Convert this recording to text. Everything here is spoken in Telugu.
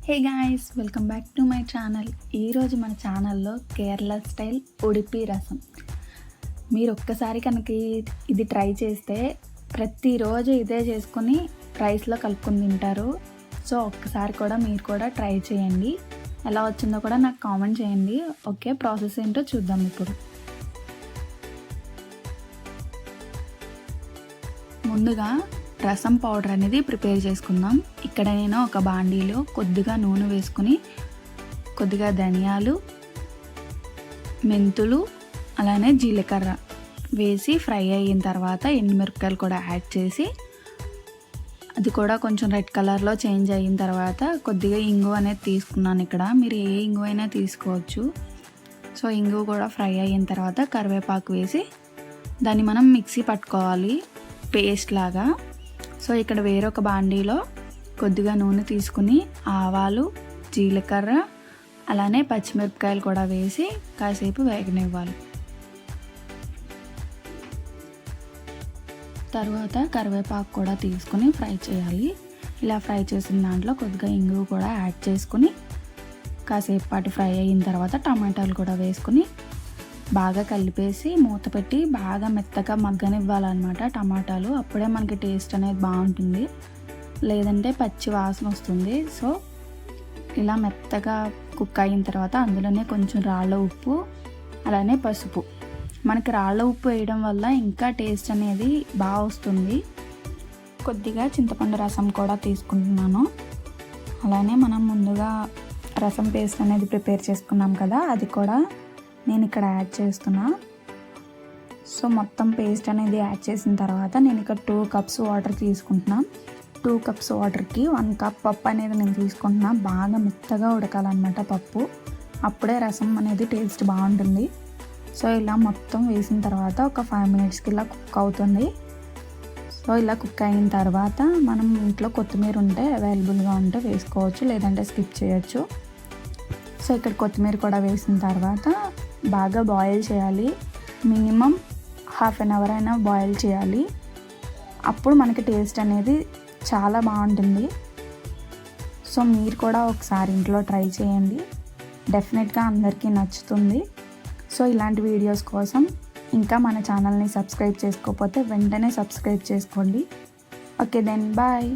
Hey guys, welcome back to my channel. ఈరోజు మన ఛానల్లో కేరళ స్టైల్ ఉడిపి రసం. మీరు ఒక్కసారి కనుక ఇది ట్రై చేస్తే ప్రతిరోజు ఇదే చేసుకొని రైస్లో కలుపుకొని తింటారు. సో ఒక్కసారి కూడా మీరు కూడా ట్రై చేయండి. ఎలా వచ్చిందో కూడా నాకు కామెంట్ చేయండి. ఓకే, ప్రాసెస్ ఏంటో చూద్దాం ఇప్పుడు. ముందుగా రసం పౌడర్ అనేది ప్రిపేర్ చేసుకుందాం. ఇక్కడ నేను ఒక బాండీలో కొద్దిగా నూనె వేసుకుని కొద్దిగా ధనియాలు, మెంతులు, అలానే జీలకర్ర వేసి ఫ్రై అయిన తర్వాత ఎండుమిరపకాయలు కూడా యాడ్ చేసి అది కూడా కొంచెం రెడ్ కలర్లో చేంజ్ అయిన తర్వాత కొద్దిగా ఇంగువ అనేది తీసుకున్నాను. ఇక్కడ మీరు ఏ ఇంగువ అయినా తీసుకోవచ్చు. సో ఇంగువ కూడా ఫ్రై అయిన తర్వాత కరివేపాకు వేసి దాన్ని మనం మిక్సీ పట్టుకోవాలి పేస్ట్ లాగా. సో ఇక్కడ వేరొక బాండీలో కొద్దిగా నూనె తీసుకుని ఆవాలు, జీలకర్ర, అలానే పచ్చిమిరపకాయలు కూడా వేసి కాసేపు వేగనివ్వాలి. తర్వాత కరివేపాకు కూడా తీసుకుని ఫ్రై చేయాలి. ఇలా ఫ్రై చేసిన దాంట్లో కొద్దిగా ఇంగువ కూడా యాడ్ చేసుకుని కాసేపు పాటు ఫ్రై అయిన తర్వాత టమాటాలు కూడా వేసుకుని బాగా కలిపేసి మూత పెట్టి బాగా మెత్తగా మగ్గనివ్వాలన్నమాట టమాటాలు. అప్పుడే మనకి టేస్ట్ అనేది బాగుంటుంది, లేదంటే పచ్చి వాసన వస్తుంది. సో ఇలా మెత్తగా కుక్ అయిన తర్వాత అందులోనే కొంచెం రాళ్ళ ఉప్పు, అలానే పసుపు. మనకి రాళ్ళ ఉప్పు వేయడం వల్ల ఇంకా టేస్ట్ అనేది బాగా వస్తుంది. కొద్దిగా చింతపండు రసం కూడా తీసుకుంటున్నాను. అలానే మనం ముందుగా రసం పేస్ట్ అనేది ప్రిపేర్ చేసుకున్నాం కదా, అది కూడా నేను ఇక్కడ యాడ్ చేస్తున్నా. సో మొత్తం పేస్ట్ అనేది యాడ్ చేసిన తర్వాత నేను ఇక్కడ 2 కప్స్ వాటర్ తీసుకుంటున్నా. 2 కప్స్ వాటర్కి 1 కప్ పప్పు అనేది నేను తీసుకుంటున్నా. బాగా మెత్తగా ఉడకాలన్నమాట పప్పు, అప్పుడే రసం అనేది టేస్ట్ బాగుంటుంది. సో ఇలా మొత్తం వేసిన తర్వాత ఒక 5 మినిట్స్కి ఇలా కుక్ అవుతుంది. సో ఇలా కుక్ అయిన తర్వాత మనం ఇంట్లో కొత్తిమీర ఉంటే అవైలబుల్గా ఉంటే వేసుకోవచ్చు, లేదంటే స్కిప్ చేయొచ్చు. సో ఇక్కడ కొత్తిమీర కూడా వేసిన తర్వాత బాగా బాయిల్ చేయాలి. మినిమం హాఫ్ అన్ అవర్ అయినా బాయిల్ చేయాలి. అప్పుడు మనకి టేస్ట్ అనేది చాలా బాగుంటుంది. సో మీరు కూడా ఒకసారి ఇంట్లో ట్రై చేయండి, డెఫినెట్గా అందరికీ నచ్చుతుంది. సో ఇలాంటి వీడియోస్ కోసం ఇంకా మన ఛానల్ని సబ్స్క్రైబ్ చేసుకోకపోతే వెంటనే సబ్స్క్రైబ్ చేసుకోండి. Okay then bye.